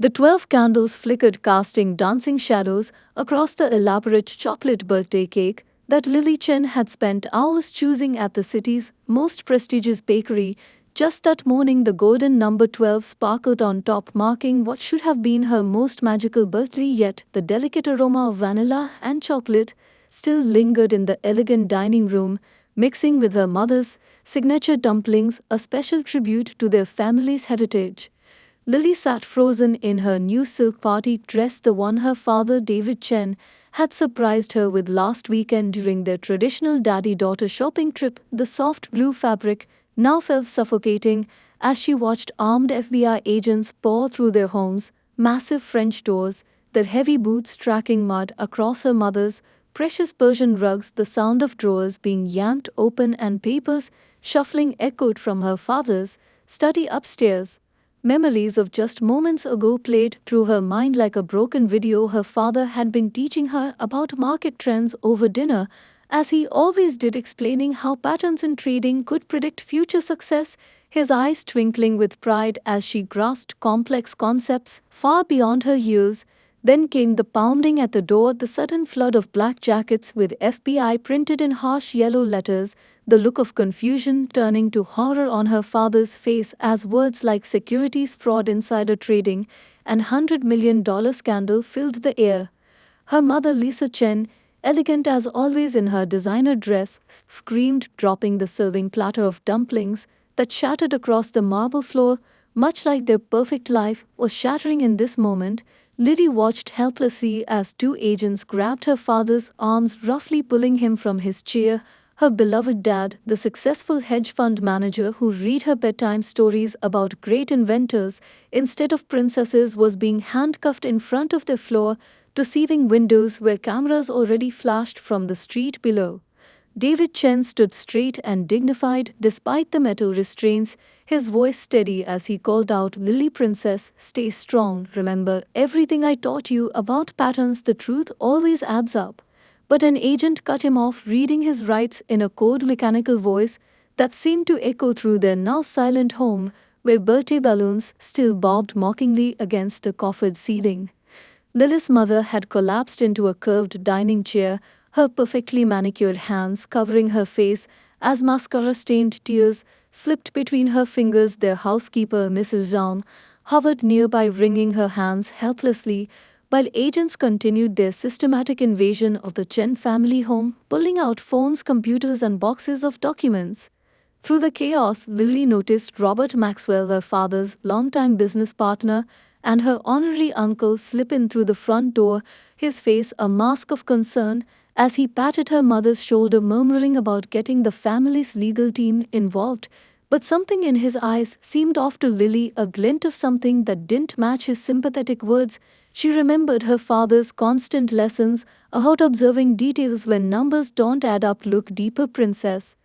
The 12 candles flickered, casting dancing shadows across the elaborate chocolate birthday cake that Lily Chen had spent hours choosing at the city's most prestigious bakery. Just that morning, the golden number 12 sparkled on top, marking what should have been her most magical birthday yet. The delicate aroma of vanilla and chocolate still lingered in the elegant dining room, mixing with her mother's signature dumplings, a special tribute to their family's heritage. Lily sat frozen in her new silk party dress, the one her father, David Chen, had surprised her with last weekend during their traditional daddy-daughter shopping trip. The soft blue fabric now felt suffocating as she watched armed FBI agents pour through their home's massive French doors, their heavy boots tracking mud across her mother's precious Persian rugs. The sound of drawers being yanked open and papers shuffling echoed from her father's study upstairs. Memories of just moments ago played through her mind like a broken video. Her father had been teaching her about market trends over dinner, as he always did, explaining how patterns in trading could predict future success, his eyes twinkling with pride as she grasped complex concepts far beyond her years. Then came the pounding at the door, the sudden flood of black jackets with FBI printed in harsh yellow letters, the look of confusion turning to horror on her father's face as words like securities fraud, insider trading, and $100 million scandal filled the air. Her mother, Lisa Chen, elegant as always in her designer dress, screamed, dropping the serving platter of dumplings that shattered across the marble floor, much like their perfect life was shattering in this moment. Lily watched helplessly as two agents grabbed her father's arms, roughly pulling him from his chair. Her beloved dad, the successful hedge fund manager who read her bedtime stories about great inventors instead of princesses, was being handcuffed in front of the floor to seething windows where cameras already flashed from the street below. David Chen stood straight and dignified despite the metal restraints, his voice steady as he called out, "Lily Princess, stay strong. Remember everything I taught you about patterns. The truth always adds up." But an agent cut him off, reading his rights in a cold, mechanical voice that seemed to echo through their now silent home, where birthday balloons still bobbed mockingly against the coffered ceiling. Lily's mother had collapsed into a curved dining chair, her perfectly manicured hands covering her face as mascara-stained tears slipped between her fingers. Their housekeeper, Mrs. Zhang, hovered nearby, wringing her hands helplessly, while agents continued their systematic invasion of the Chen family home, pulling out phones, computers, and boxes of documents. Through the chaos, Lily noticed Robert Maxwell, her father's longtime business partner, and her honorary uncle slip in through the front door, his face a mask of concern as he patted her mother's shoulder, murmuring about getting the family's legal team involved. But something in his eyes seemed off to Lily, a glint of something that didn't match his sympathetic words. She remembered her father's constant lessons about observing details. When numbers don't add up, look deeper, princess.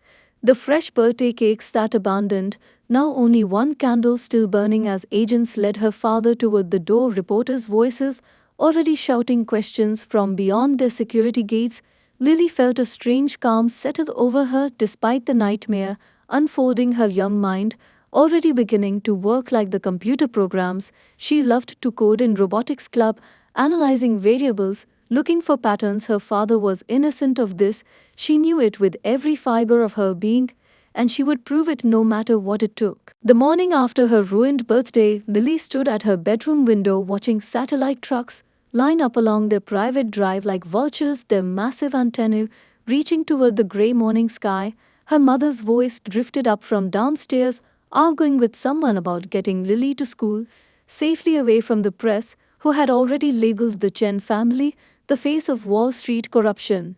The fresh birthday cake sat abandoned, now only one candle still burning, as agents led her father toward the door, reporters' voices already shouting questions from beyond their security gates. Lily felt a strange calm settle over her despite the nightmare unfolding, her young mind already beginning to work like the computer programs she loved to code in robotics club, analyzing variables, looking for patterns. Her father was innocent of this. She knew it with every fiber of her being, and she would prove it no matter what it took. The morning after her ruined birthday, Lily stood at her bedroom window watching satellite trucks line up along their private drive like vultures, their massive antennae reaching toward the grey morning sky. Her mother's voice drifted up from downstairs, arguing with someone about getting Lily to school, safely away from the press, who had already labeled the Chen family the face of Wall Street corruption.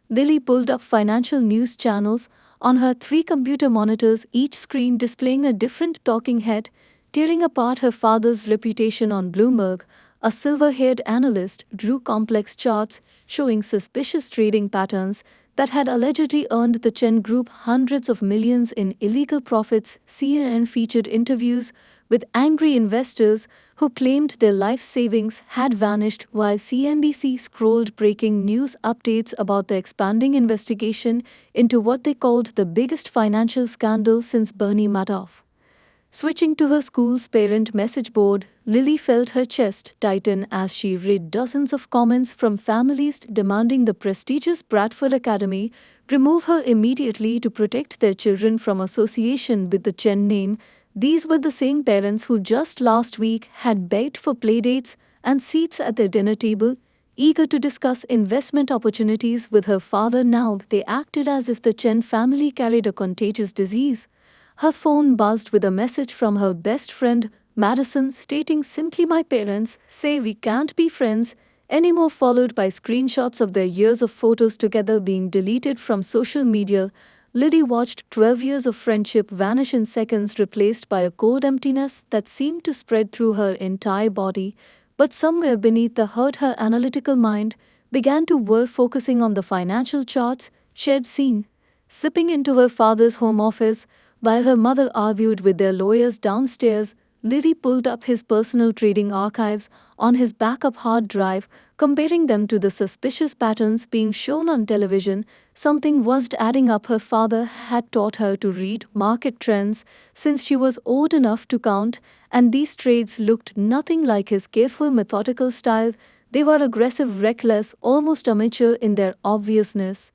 Lily pulled up financial news channels on her 3 computer monitors, each screen displaying a different talking head, tearing apart her father's reputation on Bloomberg. A silver-haired analyst drew complex charts showing suspicious trading patterns that had allegedly earned the Chen Group hundreds of millions in illegal profits. CNN featured interviews with angry investors who claimed their life savings had vanished, while CNBC scrolled breaking news updates about the expanding investigation into what they called the biggest financial scandal since Bernie Madoff. Switching to her school's parent message board, Lily felt her chest tighten as she read dozens of comments from families demanding the prestigious Bradford Academy remove her immediately to protect their children from association with the Chen name. These were the same parents who just last week had begged for playdates and seats at their dinner table, eager to discuss investment opportunities with her father. Now they acted as if the Chen family carried a contagious disease. Her phone buzzed with a message from her best friend, Madison, stating simply, "My parents say we can't be friends anymore," followed by screenshots of their years of photos together being deleted from social media. Lily watched 12 years of friendship vanish in seconds, replaced by a cold emptiness that seemed to spread through her entire body. But somewhere beneath the hurt, her analytical mind began to whir, focusing on the financial charts she had seen. Sipping into her father's home office, while her mother argued with their lawyers downstairs, Lily pulled up his personal trading archives on his backup hard drive, comparing them to the suspicious patterns being shown on television. Something was adding up. Her father had taught her to read market trends since she was old enough to count, and these trades looked nothing like his careful, methodical style. They were aggressive, reckless, almost amateur in their obviousness.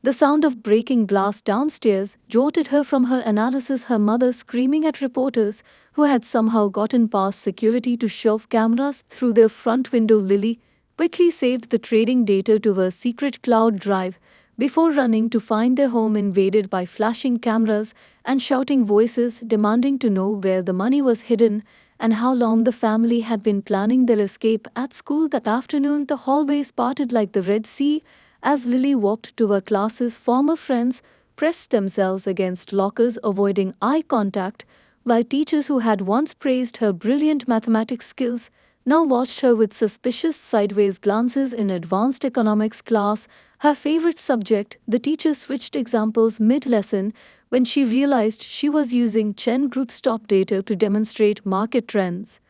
The sound of breaking glass downstairs jolted her from her analysis, her mother screaming at reporters who had somehow gotten past security to shove cameras through their front window. Lily quickly saved the trading data to her secret cloud drive before running to find their home invaded by flashing cameras and shouting voices demanding to know where the money was hidden and how long the family had been planning their escape. At school that afternoon, the hallways parted like the Red Sea as Lily walked to her classes. Former friends pressed themselves against lockers, avoiding eye contact, while teachers who had once praised her brilliant mathematics skills now watched her with suspicious sideways glances. In advanced economics class, her favorite subject, the teacher switched examples mid-lesson when she realized she was using Chen Group's top data to demonstrate market trends.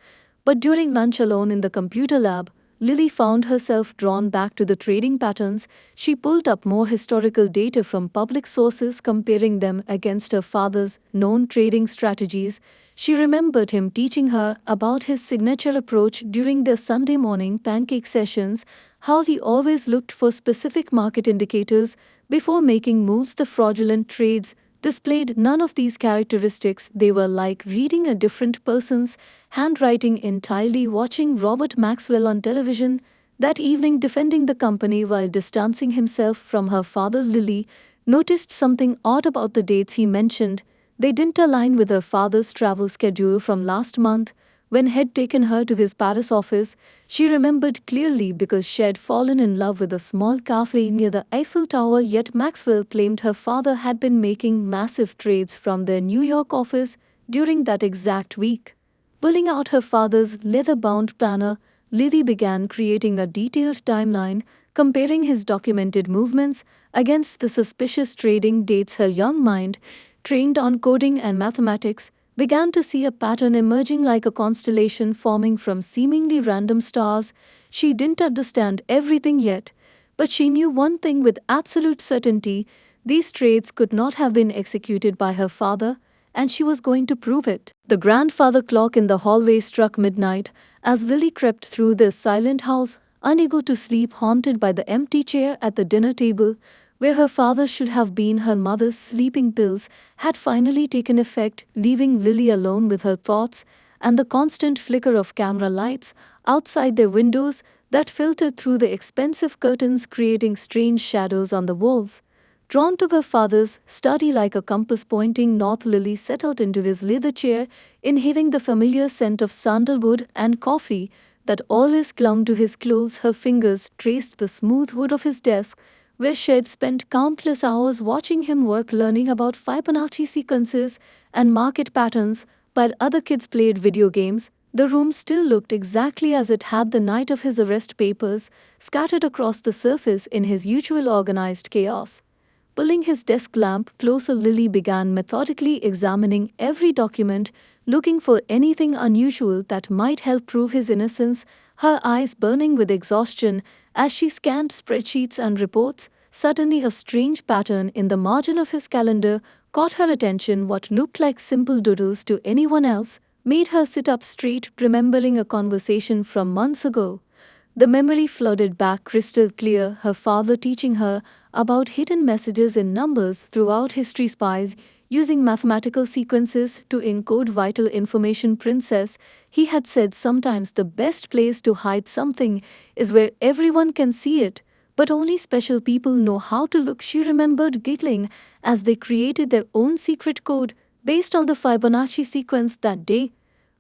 But during lunch alone in the computer lab, Lily found herself drawn back to the trading patterns. She pulled up more historical data from public sources, comparing them against her father's known trading strategies. She remembered him teaching her about his signature approach during their Sunday morning pancake sessions, how he always looked for specific market indicators before making moves. The fraudulent trades displayed none of these characteristics. They were like reading a different person's handwriting entirely. Watching Robert Maxwell on television that evening defending the company while distancing himself from her father, Lily noticed something odd about the dates he mentioned. They didn't align with her father's travel schedule from last month when he'd taken her to his Paris office. She remembered clearly because she had fallen in love with a small cafe near the Eiffel Tower, yet Maxwell claimed her father had been making massive trades from their New York office during that exact week. Pulling out her father's leather-bound planner, Lily began creating a detailed timeline, comparing his documented movements against the suspicious trading dates. Her young mind, trained on coding and mathematics, began to see a pattern emerging like a constellation forming from seemingly random stars. She didn't understand everything yet, but she knew one thing with absolute certainty: these trades could not have been executed by her father, and she was going to prove it. The grandfather clock in the hallway struck midnight as Lily crept through this silent house, unable to sleep, haunted by the empty chair at the dinner table where her father should have been. Her mother's sleeping pills had finally taken effect, leaving Lily alone with her thoughts and the constant flicker of camera lights outside their windows that filtered through the expensive curtains, creating strange shadows on the walls. Drawn to her father's study like a compass pointing north, Lily settled into his leather chair, inhaling the familiar scent of sandalwood and coffee that always clung to his clothes. Her fingers traced the smooth wood of his desk, where she had spent countless hours watching him work, learning about Fibonacci sequences and market patterns, while other kids played video games. The room still looked exactly as it had the night of his arrest, papers scattered across the surface in his usual organized chaos. Pulling his desk lamp closer, Lily began methodically examining every document, looking for anything unusual that might help prove his innocence, her eyes burning with exhaustion as she scanned spreadsheets and reports. Suddenly, a strange pattern in the margin of his calendar caught her attention. What looked like simple doodles to anyone else made her sit up straight, remembering a conversation from months ago. The memory flooded back crystal clear, her father teaching her about hidden messages in numbers throughout history, spies using mathematical sequences to encode vital information. Princess, he had said, sometimes the best place to hide something is where everyone can see it, but only special people know how to look. She remembered giggling as they created their own secret code based on the Fibonacci sequence that day.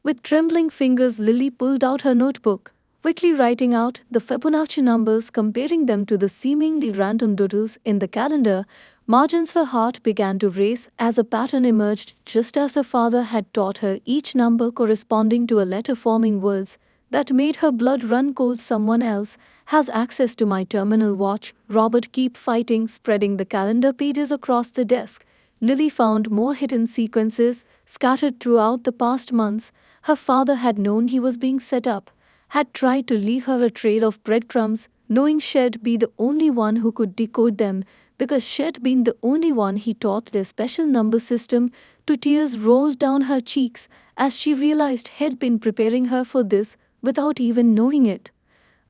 With trembling fingers, Lily pulled out her notebook, quickly writing out the Fibonacci numbers, comparing them to the seemingly random doodles in the calendar margins. Her heart began to race as a pattern emerged, just as her father had taught her, each number corresponding to a letter forming words that made her blood run cold. Someone else has access to my terminal watch. Robert, keep fighting. Spreading the calendar pages across the desk, Lily found more hidden sequences scattered throughout the past months. Her father had known he was being set up, had tried to leave her a trail of breadcrumbs, knowing she'd be the only one who could decode them, because she'd been the only one he taught their special number system. Two tears rolled down her cheeks as she realized he'd been preparing her for this without even knowing it.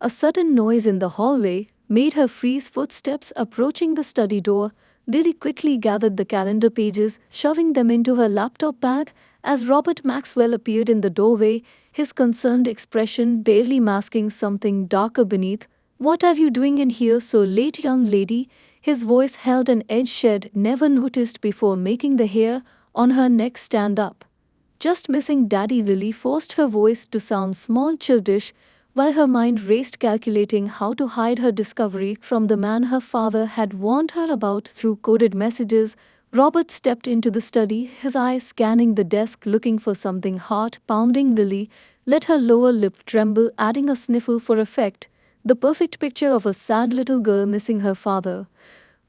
A sudden noise in the hallway made her freeze, footsteps approaching the study door. Lily quickly gathered the calendar pages, shoving them into her laptop bag as Robert Maxwell appeared in the doorway, his concerned expression barely masking something darker beneath. What are you doing in here so late, young lady? His voice held an edge she'd never noticed before, making the hair on her neck stand up. Just missing Daddy. Lily forced her voice to sound small, childish, while her mind raced, calculating how to hide her discovery from the man her father had warned her about through coded messages. Robert stepped into the study, his eyes scanning the desk, looking for something. Heart pounding, Lily let her lower lip tremble, adding a sniffle for effect, the perfect picture of a sad little girl missing her father.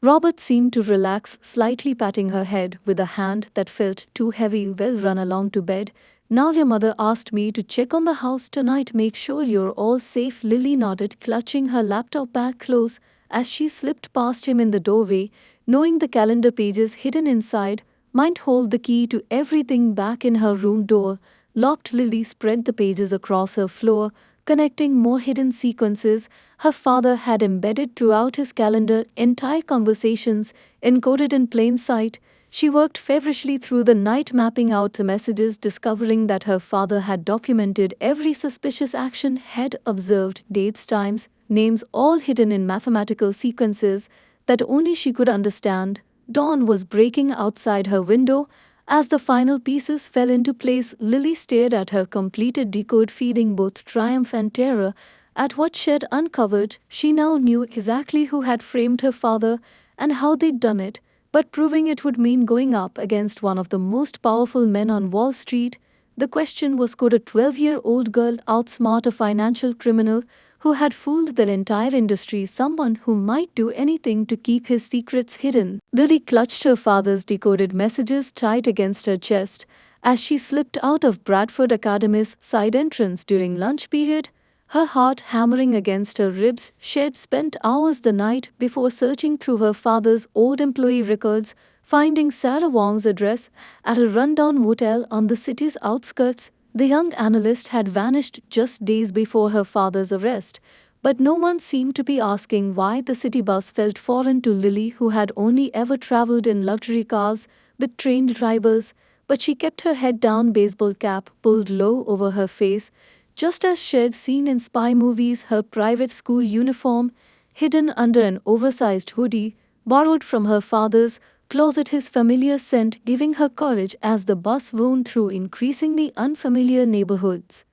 Robert seemed to relax, slightly patting her head with a hand that felt too heavy. Well, run along to bed. Now your mother asked me to check on the house tonight, make sure you're all safe. Lily nodded, clutching her laptop bag close as she slipped past him in the doorway, knowing the calendar pages hidden inside might hold the key to everything. Back in her room, door locked, Lily spread the pages across her floor, connecting more hidden sequences her father had embedded throughout his calendar, entire conversations encoded in plain sight. She worked feverishly through the night, mapping out the messages, discovering that her father had documented every suspicious action, had observed dates, times, names, all hidden in mathematical sequences that only she could understand. Dawn was breaking outside her window. As the final pieces fell into place, Lily stared at her completed decode, feeling both triumph and terror at what she'd uncovered. She now knew exactly who had framed her father and how they'd done it, but proving it would mean going up against one of the most powerful men on Wall Street. The question was, could a 12-year-old girl outsmart a financial criminal who had fooled the entire industry, someone who might do anything to keep his secrets hidden? Lily clutched her father's decoded messages tight against her chest as she slipped out of Bradford Academy's side entrance during lunch period, her heart hammering against her ribs. She'd spent hours the night before searching through her father's old employee records, finding Sarah Wong's address at a rundown motel on the city's outskirts. The young analyst had vanished just days before her father's arrest, but no one seemed to be asking why. The city bus felt foreign to Lily, who had only ever traveled in luxury cars with trained drivers, but she kept her head down, baseball cap pulled low over her face, just as she'd seen in spy movies, her private school uniform hidden under an oversized hoodie borrowed from her father's closet, his familiar scent giving her courage as the bus wound through increasingly unfamiliar neighborhoods.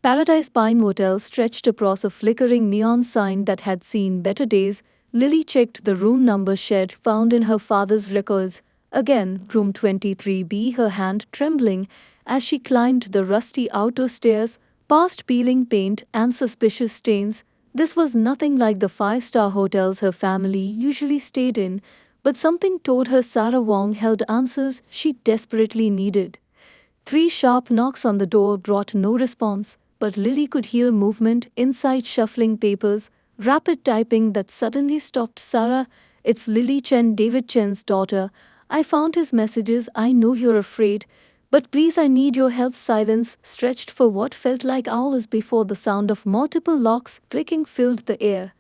Paradise Pine Motel stretched across a flickering neon sign that had seen better days. Lily checked the room number she'd found in her father's records. Again, room 23B, her hand trembling as she climbed the rusty outer stairs, past peeling paint and suspicious stains. This was nothing like the five-star hotels her family usually stayed in, but something told her Sarah Wong held answers she desperately needed. 3 sharp knocks on the door brought no response, but Lily could hear movement inside, shuffling papers, rapid typing that suddenly stopped. Sarah, it's Lily Chen, David Chen's daughter. I found his messages. I know you're afraid, but please, I need your help. Silence stretched for what felt like hours before the sound of multiple locks clicking filled the air.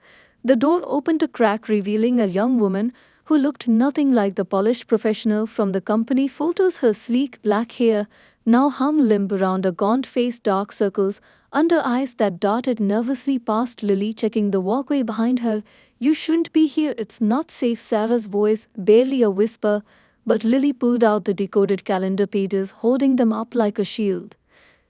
The door opened a crack, revealing a young woman who looked nothing like the polished professional from the company photos. Her sleek black hair now hung limp around a gaunt face, dark circles under eyes that darted nervously past Lily, checking the walkway behind her. You shouldn't be here, it's not safe. Sarah's voice, barely a whisper, but Lily pulled out the decoded calendar pages, holding them up like a shield.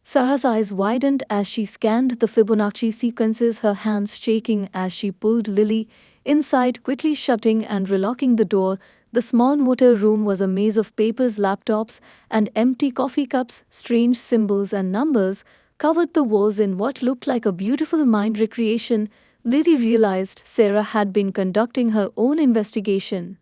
Sarah's eyes widened as she scanned the Fibonacci sequences, her hands shaking as she pulled Lily inside, quickly shutting and relocking the door. The small motor room was a maze of papers, laptops, and empty coffee cups. Strange symbols and numbers covered the walls in what looked like a beautiful mind recreation. Lily realized Sarah had been conducting her own investigation.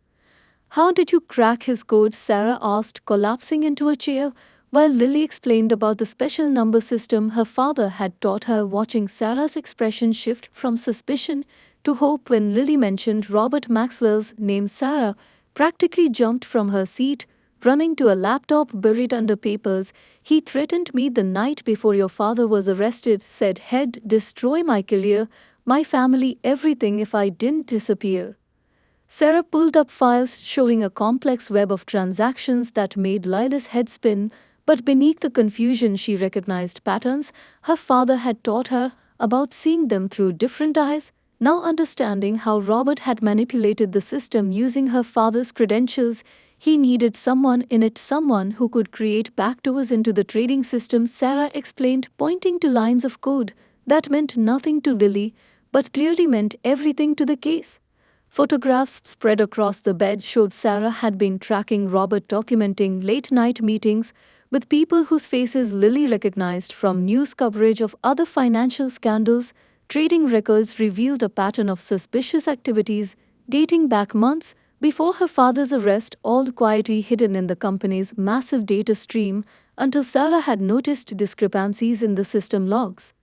How did you crack his code? Sarah asked, collapsing into a chair, while Lily explained about the special number system her father had taught her. Watching Sarah's expression shift from suspicion to hope when Lily mentioned Robert Maxwell's name, Sarah practically jumped from her seat, running to a laptop buried under papers. He threatened me the night before your father was arrested, said he'd destroy my career, my family, everything if I didn't disappear. Sarah pulled up files showing a complex web of transactions that made Lila's head spin, but beneath the confusion she recognized patterns her father had taught her about, seeing them through different eyes, now understanding how Robert had manipulated the system using her father's credentials. He needed someone in it, someone who could create backdoors into the trading system, Sarah explained, pointing to lines of code that meant nothing to Lily, but clearly meant everything to the case. Photographs spread across the bed showed Sarah had been tracking Robert, documenting late-night meetings with people whose faces Lily recognized from news coverage of other financial scandals. Trading records revealed a pattern of suspicious activities dating back months before her father's arrest, all quietly hidden in the company's massive data stream until Sarah had noticed discrepancies in the system logs.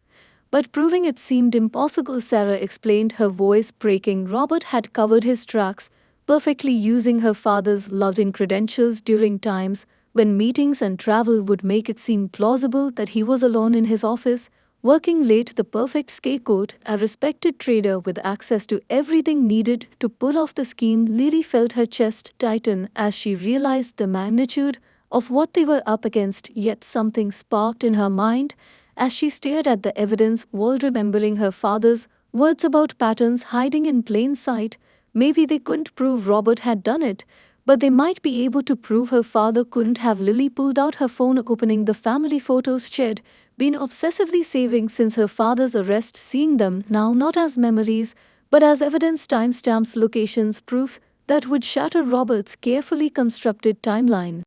But proving it seemed impossible, Sarah explained, her voice breaking. Robert had covered his tracks perfectly, using her father's login credentials during times when meetings and travel would make it seem plausible that he was alone in his office, working late. The perfect scapegoat, a respected trader with access to everything needed to pull off the scheme. Lily felt her chest tighten as she realized the magnitude of what they were up against, yet something sparked in her mind as she stared at the evidence wall, remembering her father's words about patterns hiding in plain sight. Maybe they couldn't prove Robert had done it, but they might be able to prove her father couldn't have. Lily pulled out her phone, opening the family photos she'd been obsessively saving since her father's arrest, seeing them now not as memories but as evidence, timestamps, locations, proof that would shatter Robert's carefully constructed timeline.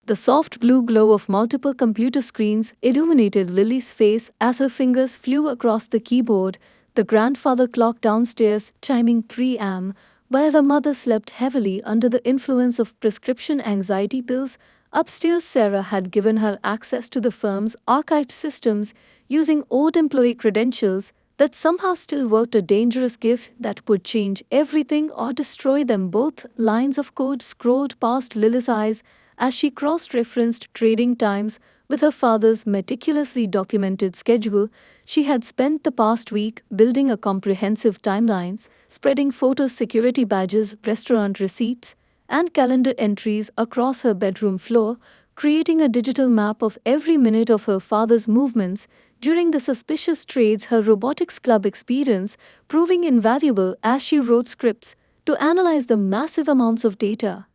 The soft blue glow of multiple computer screens illuminated Lily's face as her fingers flew across the keyboard. The grandfather clock downstairs chiming 3 a.m., while her mother slept heavily under the influence of prescription anxiety pills. Upstairs, Sarah had given her access to the firm's archived systems using old employee credentials that somehow still worked, a dangerous gift that could change everything or destroy them both. Lines of code scrolled past Lily's eyes as she cross-referenced trading times with her father's meticulously documented schedule. She had spent the past week building a comprehensive timeline, spreading photos, security badges, restaurant receipts, and calendar entries across her bedroom floor, creating a digital map of every minute of her father's movements during the suspicious trades. Her robotics club experience proving invaluable as she wrote scripts to analyze the massive amounts of data.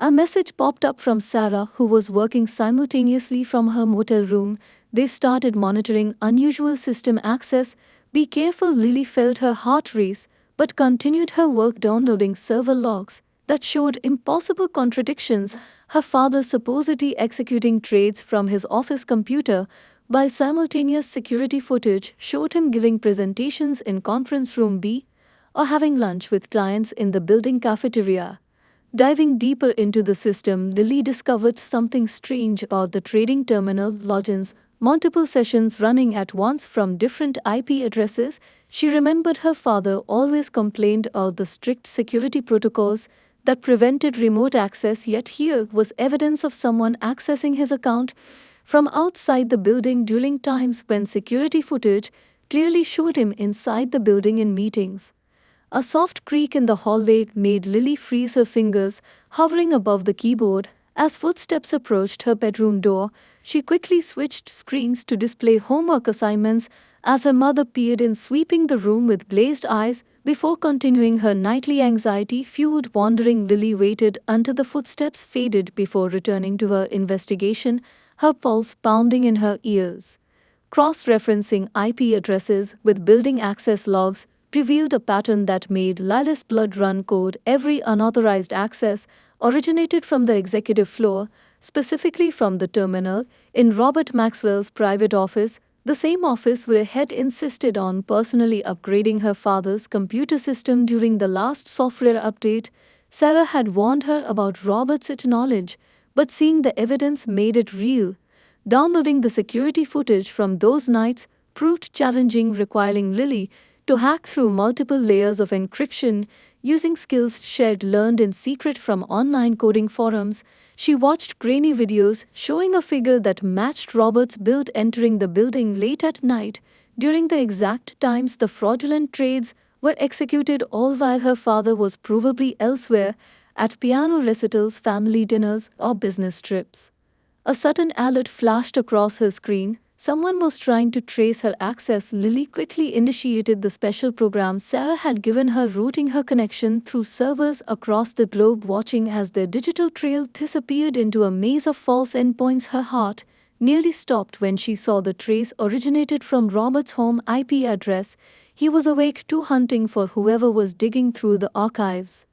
A message popped up from Sarah, who was working simultaneously from her motel room. They started monitoring unusual system access. Be careful. Lily felt her heart race, but continued her work, downloading server logs that showed impossible contradictions. Her father supposedly executing trades from his office computer, while simultaneous security footage showed him giving presentations in conference room B or having lunch with clients in the building cafeteria. Diving deeper into the system, Lily discovered something strange about the trading terminal logins. multiple sessions running at once from different IP addresses. She remembered her father always complained of the strict security protocols that prevented remote access, yet here was evidence of someone accessing his account from outside the building during times when security footage clearly showed him inside the building in meetings. A soft creak in the hallway made Lily freeze her fingers, hovering above the keyboard. As footsteps approached her bedroom door, she quickly switched screens to display homework assignments as her mother peered in, sweeping the room with glazed eyes. Before continuing her nightly anxiety-fueled wandering, Lily waited until the footsteps faded before returning to her investigation, her pulse pounding in her ears. Cross-referencing IP addresses with building access logs revealed a pattern that made Lila's blood run cold. Every unauthorized access originated from the executive floor, specifically from the terminal in Robert Maxwell's private office, the same office where Head insisted on personally upgrading her father's computer system during the last software update. Sarah had warned her about Robert's knowledge, but seeing the evidence made it real. Downloading the security footage from those nights proved challenging, requiring Lily to hack through multiple layers of encryption using skills she'd learned in secret from online coding forums. She watched grainy videos showing a figure that matched Robert's build entering the building late at night during the exact times the fraudulent trades were executed, all while her father was probably elsewhere at piano recitals, family dinners, or business trips. A sudden alert flashed across her screen. Someone was trying to trace her access. Lily quickly initiated the special program Sarah had given her, routing her connection through servers across the globe. Watching as their digital trail disappeared into a maze of false endpoints, her heart nearly stopped when she saw the trace originated from Robert's home IP address. He was awake too, hunting for whoever was digging through the archives.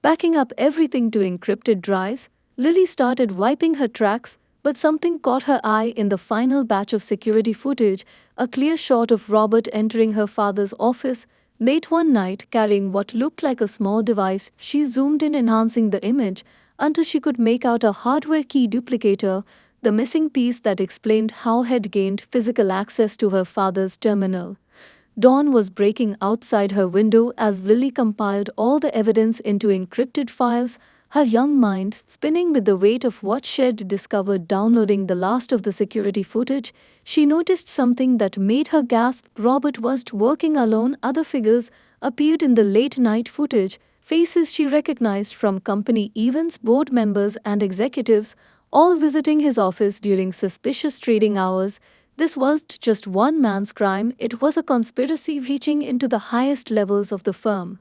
Backing up everything to encrypted drives, Lily started wiping her tracks, but something caught her eye in the final batch of security footage, a clear shot of Robert entering her father's office late one night carrying what looked like a small device. She zoomed in, enhancing the image until she could make out a hardware key duplicator, the missing piece that explained how Head gained physical access to her father's terminal. Dawn was breaking outside her window as Lily compiled all the evidence into encrypted files, her young mind spinning with the weight of what she'd discovered. Downloading the last of the security footage, she noticed something that made her gasp. Robert wasn't working alone. Other figures appeared in the late-night footage, faces she recognized from company events, board members and executives, all visiting his office during suspicious trading hours. This wasn't just one man's crime, it was a conspiracy reaching into the highest levels of the firm.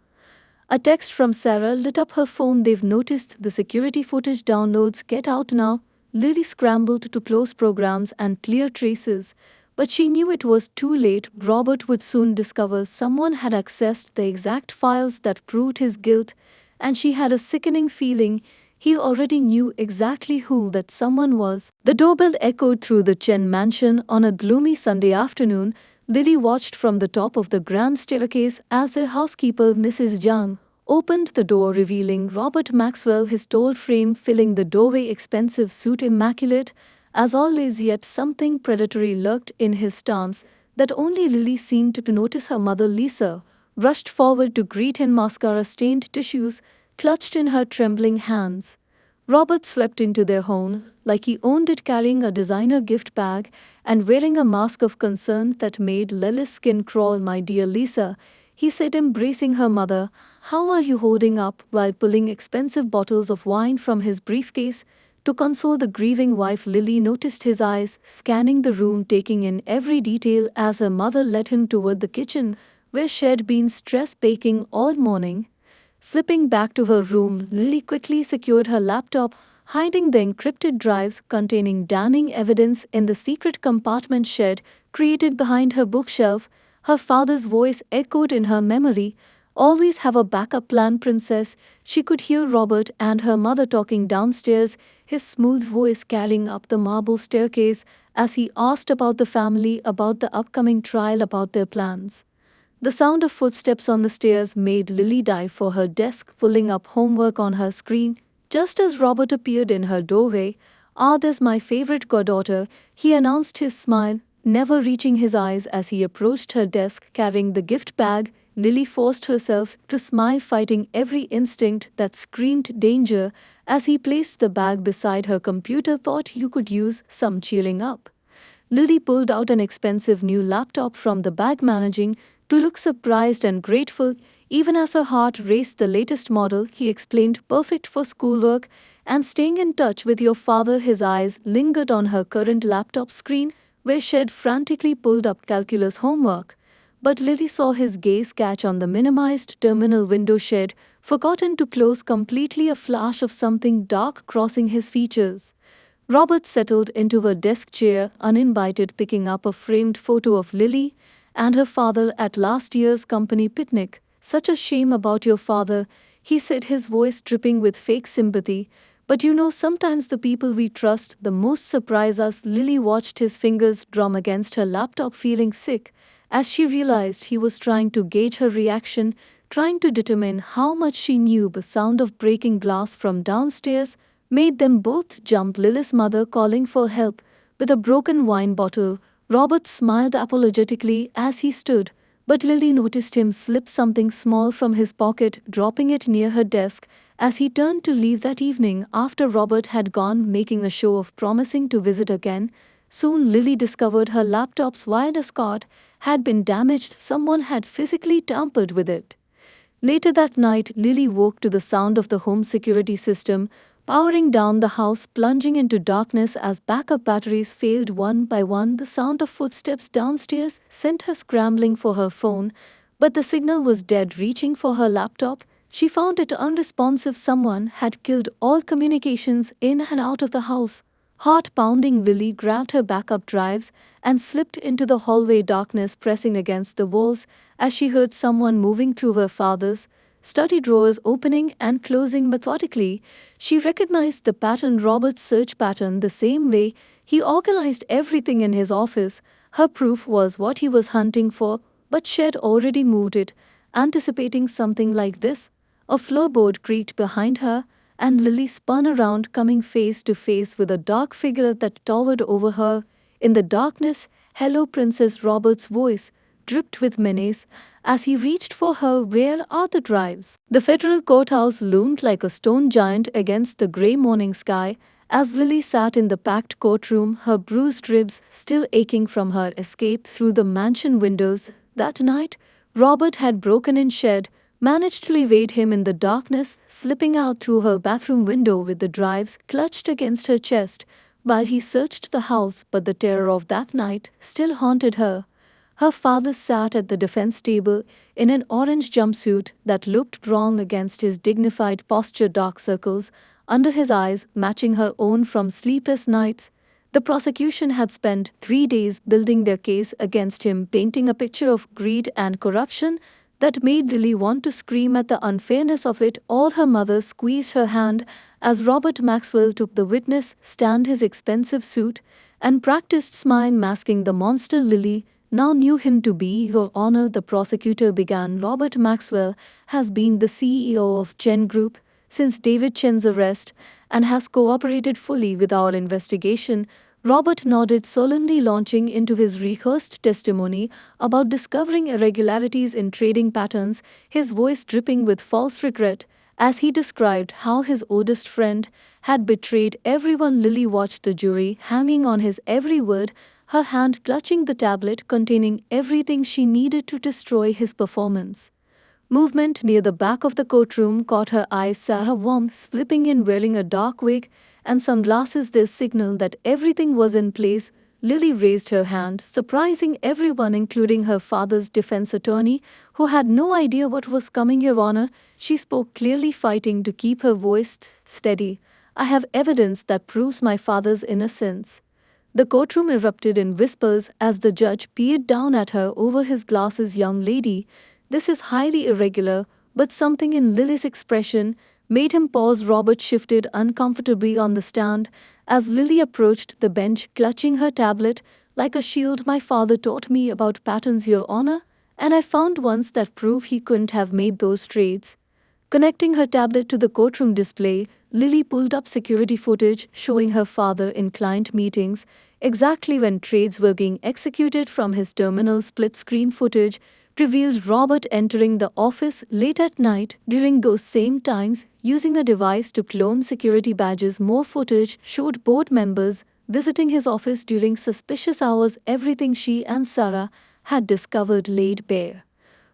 A text from Sarah lit up her phone. They've noticed the security footage downloads. Get out now. Lily scrambled to close programs and clear traces, but she knew it was too late. Robert would soon discover someone had accessed the exact files that proved his guilt, and she had a sickening feeling he already knew exactly who that someone was. The doorbell echoed through the Chen mansion on a gloomy Sunday afternoon. Lily watched from the top of the grand staircase as their housekeeper, Mrs. Young, opened the door, revealing Robert Maxwell, his tall frame filling the doorway, expensive suit immaculate as always, yet something predatory lurked in his stance that only Lily seemed to notice. Her mother, Lisa, rushed forward to greet him, mascara-stained tissues clutched in her trembling hands. Robert swept into their home like he owned it, carrying a designer gift bag and wearing a mask of concern that made Lily's skin crawl. My dear Lisa, he said, embracing her mother, how are you holding up, while pulling expensive bottles of wine from his briefcase to console the grieving wife. Lily noticed his eyes scanning the room, taking in every detail as her mother led him toward the kitchen, where she'd been stress baking all morning. Slipping back to her room, Lily quickly secured her laptop, hiding the encrypted drives containing damning evidence in the secret compartment she'd created behind her bookshelf. Her father's voice echoed in her memory. Always have a backup plan, princess. She could hear Robert and her mother talking downstairs, his smooth voice carrying up the marble staircase as he asked about the family, about the upcoming trial, about their plans. The sound of footsteps on the stairs made Lily dive for her desk, pulling up homework on her screen. Just as Robert appeared in her doorway, "Ah, this my favorite goddaughter," he announced, his smile never reaching his eyes as he approached her desk carrying the gift bag. Lily forced herself to smile, fighting every instinct that screamed danger as he placed the bag beside her computer. "Thought you could use some cheering up." Lily pulled out an expensive new laptop from the bag, managing to look surprised and grateful. Even as her heart raced, "The latest model," he explained, "perfect for schoolwork and staying in touch with your father." His eyes lingered on her current laptop screen, where she had frantically pulled up calculus homework. But Lily saw his gaze catch on the minimized terminal window she had forgotten to close completely, a flash of something dark crossing his features. Robert settled into her desk chair, uninvited, picking up a framed photo of Lily and her father at last year's company picnic. "Such a shame about your father," he said, his voice dripping with fake sympathy. "But you know, sometimes the people we trust the most surprise us." Lily watched his fingers drum against her laptop, feeling sick as she realized he was trying to gauge her reaction, trying to determine how much she knew. The sound of breaking glass from downstairs made them both jump. Lily's mother calling for help with a broken wine bottle. Robert smiled apologetically as he stood, but Lily noticed him slip something small from his pocket, dropping it near her desk as he turned to leave that evening after Robert had gone, making a show of promising to visit again. Soon Lily discovered her laptop's wireless cord had been damaged. Someone had physically tampered with it. Later that night, Lily woke to the sound of the home security system powering down, the house plunging into darkness as backup batteries failed one by one. The sound of footsteps downstairs sent her scrambling for her phone, but the signal was dead. Reaching for her laptop, she found it unresponsive. Someone had killed all communications in and out of the house. Heart pounding, Lily grabbed her backup drives and slipped into the hallway, darkness pressing against the walls as she heard someone moving through her father's study drawers, opening and closing methodically. She recognized the pattern, Robert's search pattern, the same way he organized everything in his office. Her proof was what he was hunting for, but she had already moved it, anticipating something like this. A floorboard creaked behind her, and Lily spun around, coming face to face with a dark figure that towered over her. In the darkness, "Hello, Princess," Robert's voice dripped with menace as he reached for her. "Where are the drives?" The federal courthouse loomed like a stone giant against the gray morning sky as Lily sat in the packed courtroom, her bruised ribs still aching from her escape through the mansion windows. That night, Robert had broken in. Shed managed to evade him in the darkness, slipping out through her bathroom window with the drives clutched against her chest while he searched the house. But the terror of that night still haunted her. Her father sat at the defense table in an orange jumpsuit that looked wrong against his dignified posture, dark circles under his eyes matching her own from sleepless nights. The prosecution had spent 3 days building their case against him, painting a picture of greed and corruption that made Lily want to scream at the unfairness of it all. Her mother squeezed her hand as Robert Maxwell took the witness stand, his expensive suit and practiced smile masking the monster Lily now knew him to be. "Your Honor," the prosecutor began, "Robert Maxwell has been the CEO of Chen Group since David Chen's arrest and has cooperated fully with our investigation." Robert nodded solemnly, launching into his rehearsed testimony about discovering irregularities in trading patterns, his voice dripping with false regret as he described how his oldest friend had betrayed everyone. Lily watched the jury, hanging on his every word, her hand clutching the tablet containing everything she needed to destroy his performance. Movement near the back of the courtroom caught her eye. Sarah Wong, slipping in wearing a dark wig and sunglasses, this signaled that everything was in place. Lily raised her hand, surprising everyone, including her father's defense attorney, who had no idea what was coming. "Your Honor," she spoke clearly, fighting to keep her voice steady, "I have evidence that proves my father's innocence." The courtroom erupted in whispers as the judge peered down at her over his glasses. "Young lady, this is highly irregular," but something in Lily's expression made him pause. Robert shifted uncomfortably on the stand as Lily approached the bench, clutching her tablet like a shield. "My father taught me about patterns, Your Honor, and I found ones that prove he couldn't have made those trades." Connecting her tablet to the courtroom display, Lily pulled up security footage showing her father in client meetings exactly when trades were being executed from his terminal. Split screen footage revealed Robert entering the office late at night during those same times using a device to clone security badges. More footage showed board members visiting his office during suspicious hours, everything she and Sarah had discovered laid bare.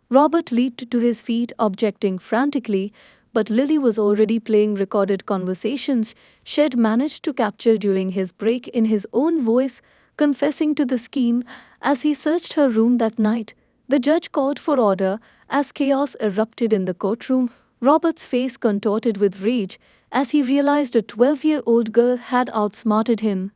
Robert leaped to his feet, objecting frantically, but Lily was already playing recorded conversations Shed managed to capture during his break in his own voice, confessing to the scheme as he searched her room that night. The judge called for order as chaos erupted in the courtroom. Robert's face contorted with rage as he realized a 12-year-old girl had outsmarted him.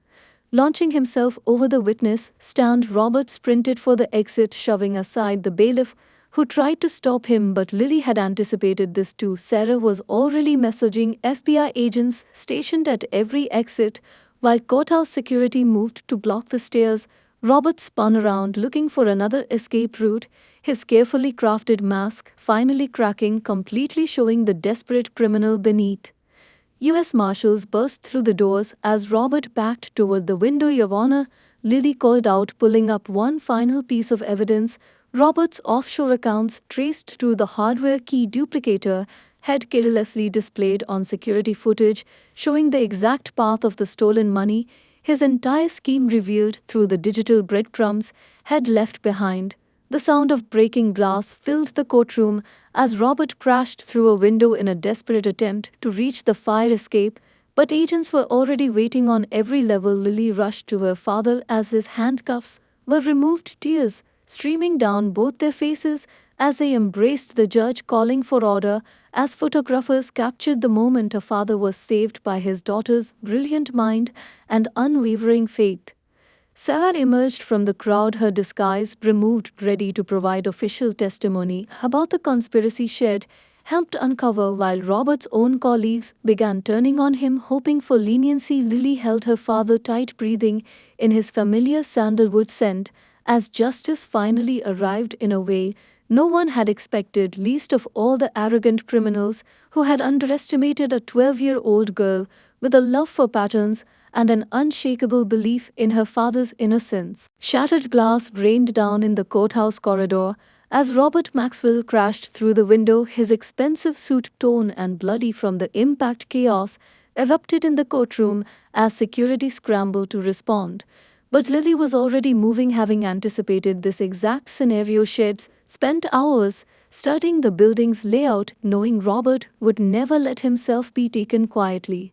Launching himself over the witness stand, Robert sprinted for the exit, shoving aside the bailiff who tried to stop him, but Lily had anticipated this too. Sarah was already messaging FBI agents stationed at every exit, while courthouse security moved to block the stairs. Robert spun around looking for another escape route, his carefully crafted mask finally cracking, completely showing the desperate criminal beneath. U.S. Marshals burst through the doors as Robert backed toward the window. "Your Honor," Lily called out, pulling up one final piece of evidence. Robert's offshore accounts traced through the hardware key duplicator had carelessly displayed on security footage, showing the exact path of the stolen money his entire scheme revealed through the digital breadcrumbs had left behind. The sound of breaking glass filled the courtroom as Robert crashed through a window in a desperate attempt to reach the fire escape, but agents were already waiting on every level. Lily rushed to her father as his handcuffs were removed, tears streaming down both their faces as they embraced the judge, calling for order. As photographers captured the moment, her father was saved by his daughter's brilliant mind and unwavering faith. Sarah emerged from the crowd, her disguise removed, ready to provide official testimony about the conspiracy Shed helped uncover, while Robert's own colleagues began turning on him, hoping for leniency. Lily held her father tight, breathing in his familiar sandalwood scent as justice finally arrived in a way no one had expected, least of all the arrogant criminals who had underestimated a 12-year-old girl with a love for patterns and an unshakable belief in her father's innocence. Shattered glass rained down in the courthouse corridor as Robert Maxwell crashed through the window, his expensive suit torn and bloody from the impact. Chaos erupted in the courtroom as security scrambled to respond. But Lily was already moving, having anticipated this exact scenario. Sheds spent hours studying the building's layout, knowing Robert would never let himself be taken quietly.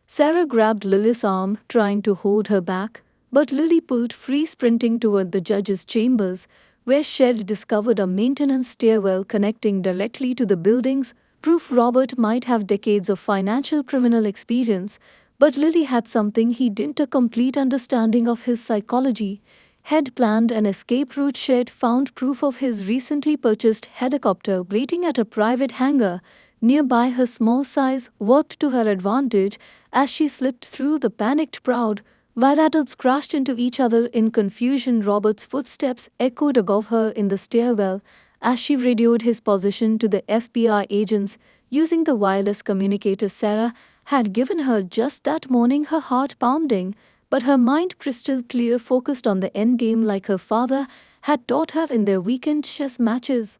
Sarah grabbed Lily's arm, trying to hold her back, but Lily pulled free, sprinting toward the judge's chambers, where Shed discovered a maintenance stairwell connecting directly to the buildings, proof Robert might have decades of financial criminal experience, but Lily had something he didn't: a complete understanding of his psychology. Had planned an escape route. Shed found proof of his recently purchased helicopter waiting at a private hangar nearby. Her small size worked to her advantage as she slipped through the panicked crowd, while adults crashed into each other in confusion. Robert's footsteps echoed above her in the stairwell as she radioed his position to the FBI agents using the wireless communicator Sarah had given her just that morning. Her heart pounding, but her mind crystal clear, focused on the endgame like her father had taught her in their weekend chess matches.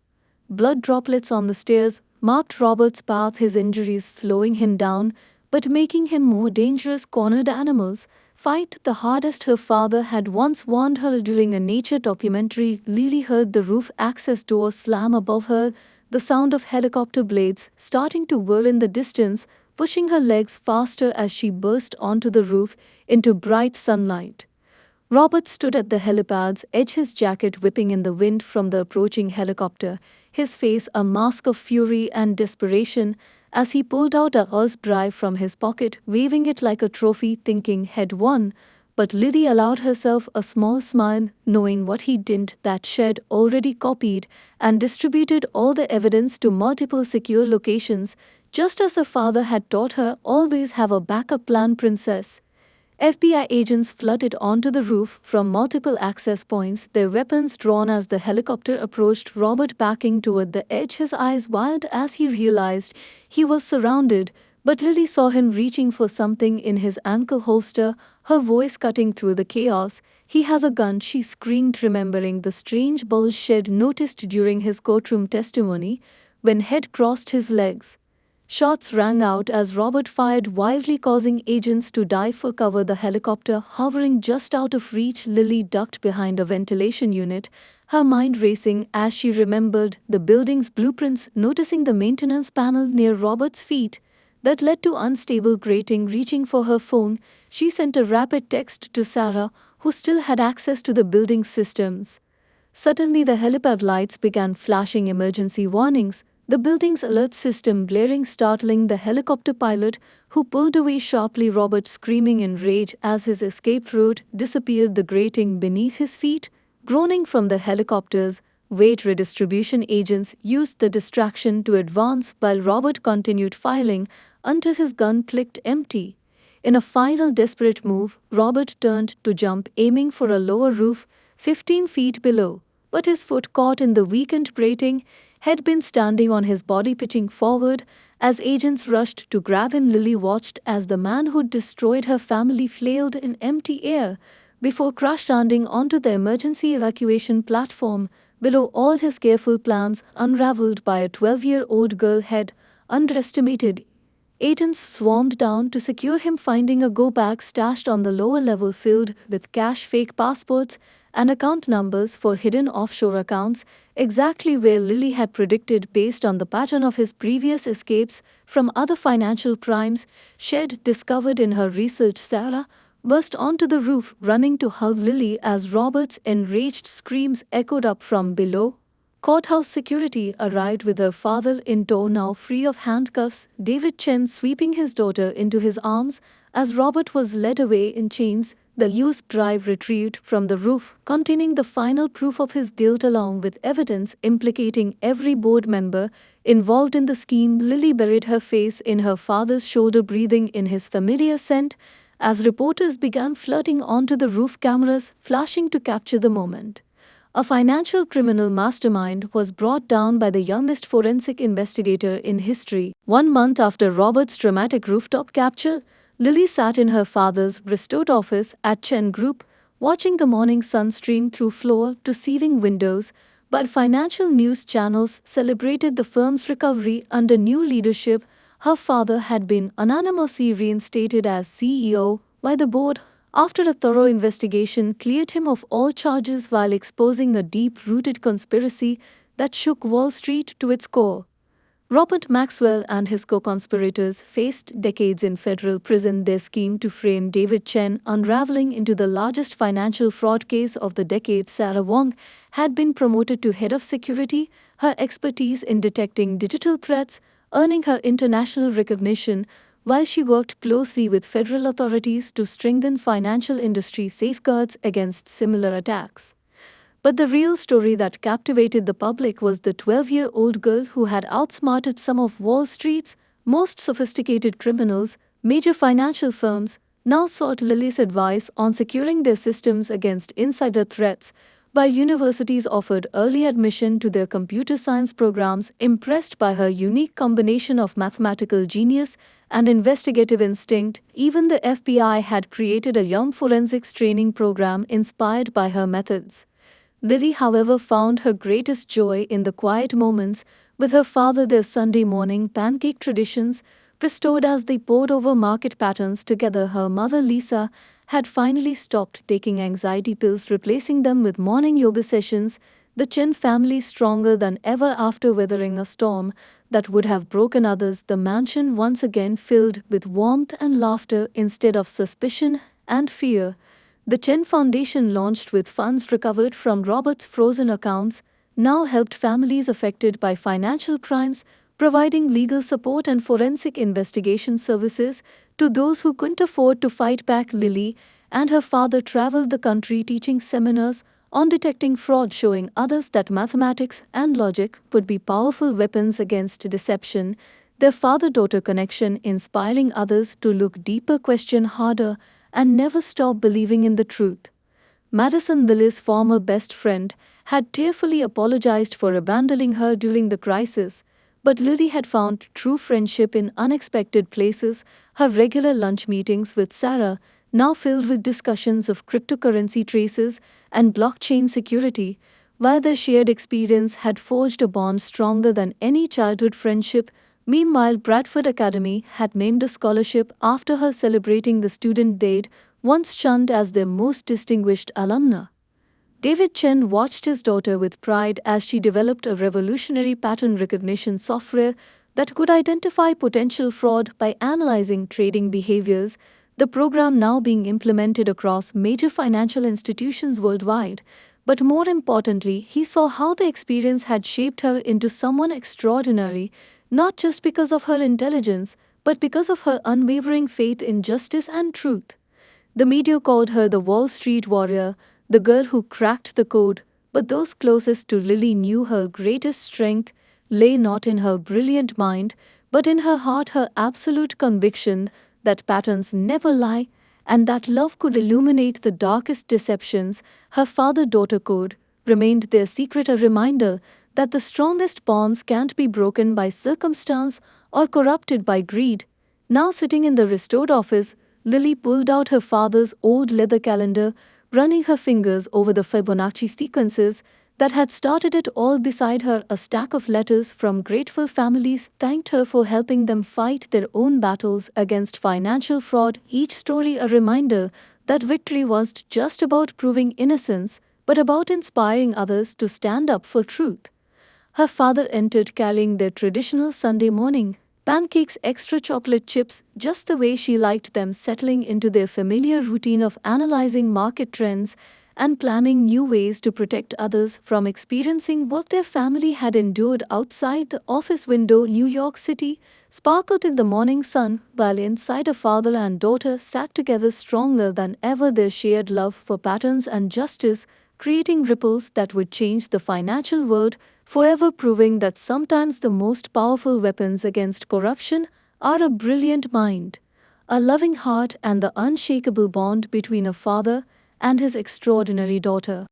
Blood droplets on the stairs marked Robert's path, his injuries slowing him down but making him more dangerous. Cornered animals fight the hardest, her father had once warned her during a nature documentary. Lily heard the roof access door slam above her, the sound of helicopter blades starting to whir in the distance, pushing her legs faster as she burst onto the roof into bright sunlight. Robert stood at the helipad's edge, his jacket whipping in the wind from the approaching helicopter, his face a mask of fury and desperation as he pulled out a USB drive from his pocket, waving it like a trophy, thinking he'd won. But Lily allowed herself a small smile, knowing what he didn't, that Shed already copied and distributed all the evidence to multiple secure locations, just as her father had taught her. Always have a backup plan, princess. FBI agents flooded onto the roof from multiple access points, their weapons drawn as the helicopter approached, Robert backing toward the edge, his eyes wide as he realized he was surrounded. But Lily saw him reaching for something in his ankle holster, her voice cutting through the chaos. "He has a gun," she screamed, remembering the strange bulge she'd noticed during his courtroom testimony when he'd crossed his legs. Shots rang out as Robert fired wildly, causing agents to dive for cover. The helicopter hovering just out of reach, Lily ducked behind a ventilation unit, her mind racing as she remembered the building's blueprints, noticing the maintenance panel near Robert's feet that led to unstable grating. Reaching for her phone, she sent a rapid text to Sarah, who still had access to the building's systems. Suddenly, the helipad lights began flashing emergency warnings, the building's alert system blaring, startling the helicopter pilot, who pulled away sharply, Robert screaming in rage as his escape route disappeared, the grating beneath his feet groaning from the helicopter's weight redistribution. Agents used the distraction to advance while Robert continued firing until his gun clicked empty. In a final desperate move, Robert turned to jump, aiming for a lower roof 15 feet below, but his foot caught in the weakened grating. Had been standing on his body, pitching forward as agents rushed to grab him. Lily watched as the man who'd destroyed her family flailed in empty air before crash landing onto the emergency evacuation platform below. All his careful plans unraveled by a 12-year-old girl had underestimated. Agents swarmed down to secure him, finding a go bag stashed on the lower level filled with cash, fake passports, and account numbers for hidden offshore accounts, exactly where Lily had predicted based on the pattern of his previous escapes from other financial crimes she'd discovered in her research. Sarah burst onto the roof, running to hug Lily as Robert's enraged screams echoed up from below. Courthouse security arrived with her father in tow, now free of handcuffs, David Chen sweeping his daughter into his arms as Robert was led away in chains. The USB drive retrieved from the roof, containing the final proof of his guilt along with evidence implicating every board member involved in the scheme. Lily buried her face in her father's shoulder, breathing in his familiar scent as reporters began flooding onto the roof, cameras flashing to capture the moment. A financial criminal mastermind was brought down by the youngest forensic investigator in history. 1 month after Robert's dramatic rooftop capture, Lily sat in her father's restored office at Chen Group, watching the morning sun stream through floor-to-ceiling windows, but financial news channels celebrated the firm's recovery under new leadership. Her father had been unanimously reinstated as CEO by the board after a thorough investigation cleared him of all charges while exposing a deep-rooted conspiracy that shook Wall Street to its core. Robert Maxwell and his co-conspirators faced decades in federal prison, their scheme to frame David Chen unraveling into the largest financial fraud case of the decade. Sarah Wong had been promoted to head of security, her expertise in detecting digital threats earning her international recognition, while she worked closely with federal authorities to strengthen financial industry safeguards against similar attacks. But the real story that captivated the public was the 12-year-old girl who had outsmarted some of Wall Street's most sophisticated criminals. Major financial firms now sought Lily's advice on securing their systems against insider threats, while universities offered early admission to their computer science programs. Impressed by her unique combination of mathematical genius and investigative instinct, even the FBI had created a young forensics training program inspired by her methods. Lily, however, found her greatest joy in the quiet moments with her father, their Sunday morning pancake traditions restored as they pored over market patterns together. Her mother, Lisa, had finally stopped taking anxiety pills, replacing them with morning yoga sessions. The Chen family stronger than ever after weathering a storm that would have broken others. The mansion once again filled with warmth and laughter instead of suspicion and fear. The Chen Foundation, launched with funds recovered from Robert's frozen accounts, now helped families affected by financial crimes, providing legal support and forensic investigation services to those who couldn't afford to fight back. Lily and her father traveled the country teaching seminars on detecting fraud, showing others that mathematics and logic could be powerful weapons against deception. Their father-daughter connection inspiring others to look deeper, question harder, and never stop believing in the truth. Madison, Lily's former best friend, had tearfully apologized for abandoning her during the crisis, but Lily had found true friendship in unexpected places. Her regular lunch meetings with Sarah, now filled with discussions of cryptocurrency traces and blockchain security, while their shared experience had forged a bond stronger than any childhood friendship. Meanwhile, Bradford Academy had named a scholarship after her, celebrating the student they'd once shunned as their most distinguished alumna. David Chen watched his daughter with pride as she developed a revolutionary pattern recognition software that could identify potential fraud by analyzing trading behaviors, the program now being implemented across major financial institutions worldwide. But more importantly, he saw how the experience had shaped her into someone extraordinary, not just because of her intelligence, but because of her unwavering faith in justice and truth. The media called her the Wall Street warrior, the girl who cracked the code, but those closest to Lily knew her greatest strength lay not in her brilliant mind, but in her heart, her absolute conviction that patterns never lie, and that love could illuminate the darkest deceptions. Her father-daughter code remained their secret, a reminder that the strongest bonds can't be broken by circumstance or corrupted by greed. Now sitting in the restored office, Lily pulled out her father's old leather calendar, running her fingers over the Fibonacci sequences that had started it all. Beside her, a stack of letters from grateful families thanked her for helping them fight their own battles against financial fraud, each story a reminder that victory wasn't just about proving innocence, but about inspiring others to stand up for truth. Her father entered carrying their traditional Sunday morning pancakes, extra chocolate chips, just the way she liked them, settling into their familiar routine of analyzing market trends and planning new ways to protect others from experiencing what their family had endured. Outside the office window, New York City sparkled in the morning sun, while inside, a father and daughter sat together stronger than ever, their shared love for patterns and justice creating ripples that would change the financial world forever, proving that sometimes the most powerful weapons against corruption are a brilliant mind, a loving heart, and the unshakable bond between a father and his extraordinary daughter.